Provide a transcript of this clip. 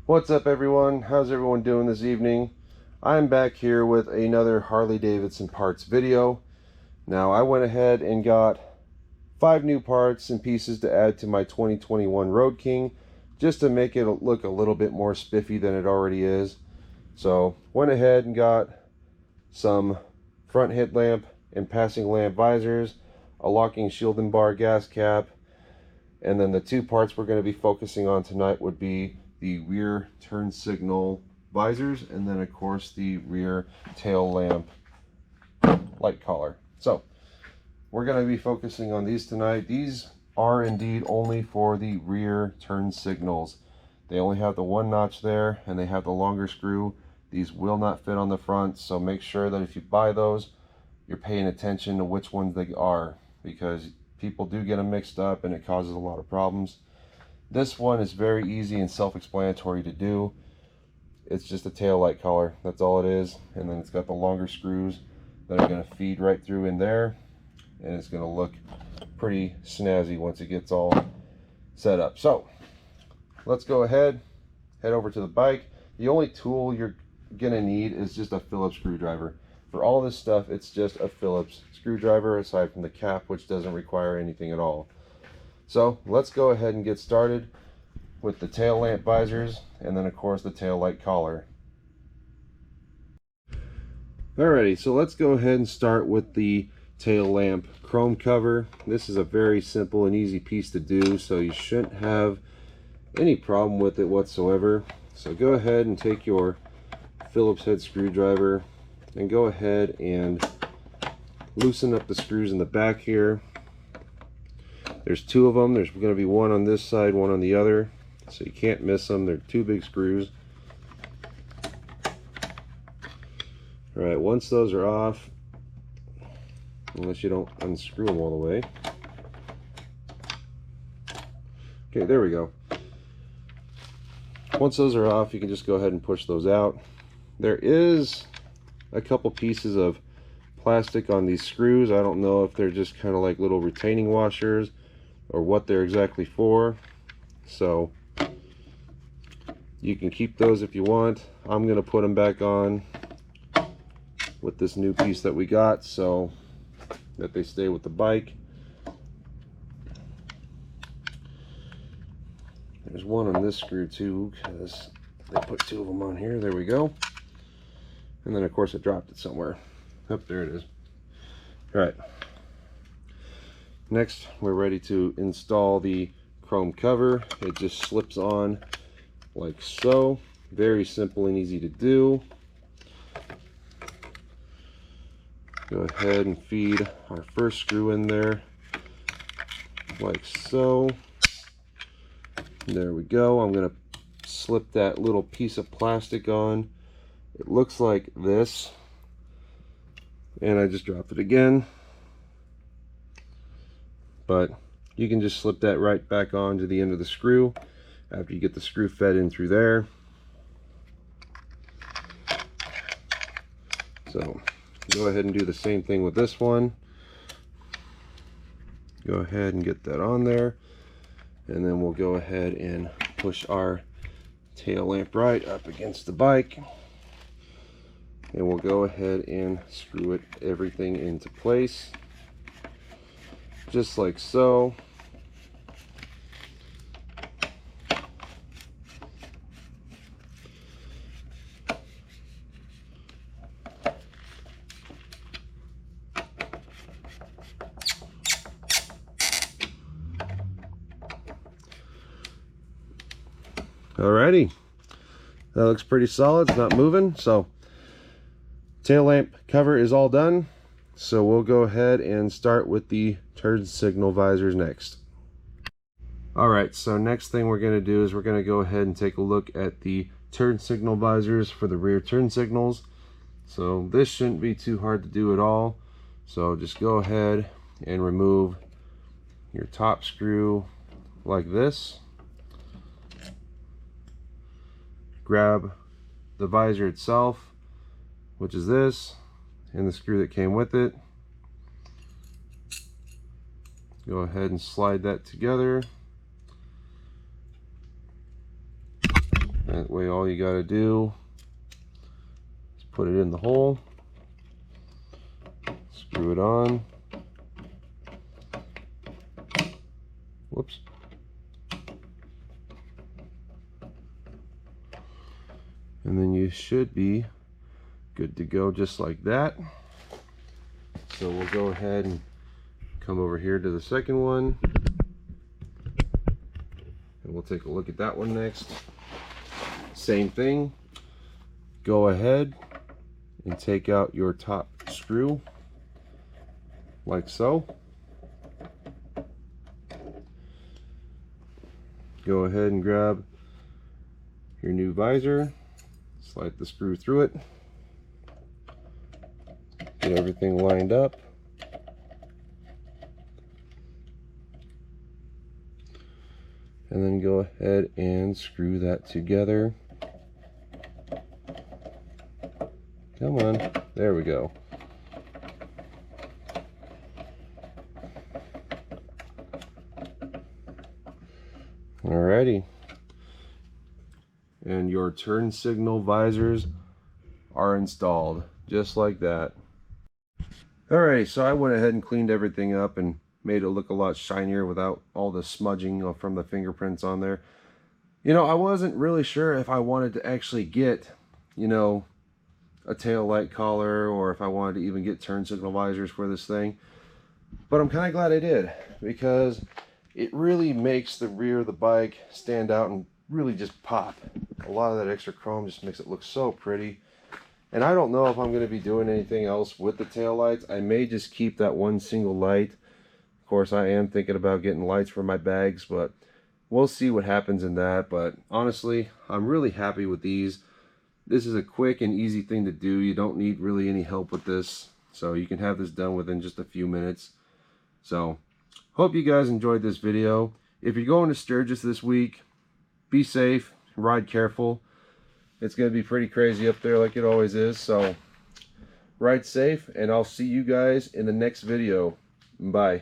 What's up, everyone? How's everyone doing this evening? I'm back here with another Harley Davidson parts video. Now, I went ahead and got 5 new parts and pieces to add to my 2021 Road King, just to make it look a little bit more spiffy than it already is. So, went ahead and got some front headlamp and passing lamp visors, a locking shield and bar gas cap, and then the 2 parts we're going to be focusing on tonight would be the rear turn signal visors, and then of course the rear tail lamp light collar. So we're going to be focusing on these tonight. These are indeed only for the rear turn signals. They only have the 1 notch there, and they have the longer screw. These will not fit on the front, so make sure that if you buy those, you're paying attention to which ones they are, because people do get them mixed up and it causes a lot of problems. This one is very easy and self-explanatory to do. It's just a tail light collar, that's all it is. And then it's got the longer screws that are going to feed right through in there, and it's going to look pretty snazzy once it gets all set up. So let's go ahead, head over to the bike. The only tool you're going to need is just a Phillips screwdriver. For all this stuff, it's just a Phillips screwdriver, aside from the cap, which doesn't require anything at all. So let's go ahead and get started with the tail lamp visors, and then of course the tail light collar. Alrighty, so let's go ahead and start with the tail lamp chrome cover. This is a very simple and easy piece to do, so you shouldn't have any problem with it whatsoever. So go ahead and take your Phillips head screwdriver and go ahead and loosen up the screws in the back here. There's 2 of them. There's going to be 1 on this side, 1 on the other, so you can't miss them. They're 2 big screws. Alright, once those are off, unless you don't unscrew them all the way. Okay, there we go. Once those are off, you can just go ahead and push those out. There is a couple pieces of plastic on these screws. I don't know if they're just kind of like little retaining washers or what they're exactly for, so you can keep those if you want. I'm going to put them back on with this new piece that we got so that they stay with the bike. There's 1 on this screw too, because they put 2 of them on here. There we go. And then of course I dropped it somewhere. Oh, there it is. All right. Next, we're ready to install the chrome cover. It just slips on like so. Very simple and easy to do. Go ahead and feed our first screw in there like so. There we go. I'm going to slip that little piece of plastic on. It looks like this. And I just dropped it again. But you can just slip that right back on to the end of the screw after you get the screw fed in through there. So go ahead and do the same thing with this one. Go ahead and get that on there, and then we'll go ahead and push our tail lamp right up against the bike, and we'll go ahead and screw everything into place just like so. Alrighty, that looks pretty solid. It's not moving. So tail lamp cover is all done, so we'll go ahead and start with the turn signal visors next. Alright, so next thing we're going to do is we're going to go ahead and take a look at the turn signal visors for the rear turn signals. So this shouldn't be too hard to do at all. So just go ahead and remove your top screw like this. Grab the visor itself, which is this, and the screw that came with it. Go ahead and slide that together. And That way all you got to do is put it in the hole, screw it on. Whoops. And then you should be good to go just like that. So we'll go ahead and come over here to the second one. And we'll take a look at that one next. Same thing. Go ahead and take out your top screw like so. Go ahead and grab your new visor, slide the screw through it, get everything lined up. And then go ahead and screw that together. Come on, there we go. Alrighty. And your turn signal visors are installed, just like that. Alrighty, so I went ahead and cleaned everything up and made it look a lot shinier without all the smudging from the fingerprints on there. You know, I wasn't really sure if I wanted to actually get, you know, a tail light collar, or if I wanted to even get turn signal visors for this thing. But I'm kind of glad I did, because it really makes the rear of the bike stand out and really just pop. A lot of that extra chrome just makes it look so pretty. And I don't know if I'm going to be doing anything else with the tail lights. I may just keep that one single light. Of course, I am thinking about getting lights for my bags, but we'll see what happens in that. But honestly, I'm really happy with these. This is a quick and easy thing to do. You don't need really any help with this. So you can have this done within just a few minutes. So, hope you guys enjoyed this video. If you're going to Sturgis this week, be safe, ride careful. It's going to be pretty crazy up there like it always is. So, ride safe, and I'll see you guys in the next video. Bye.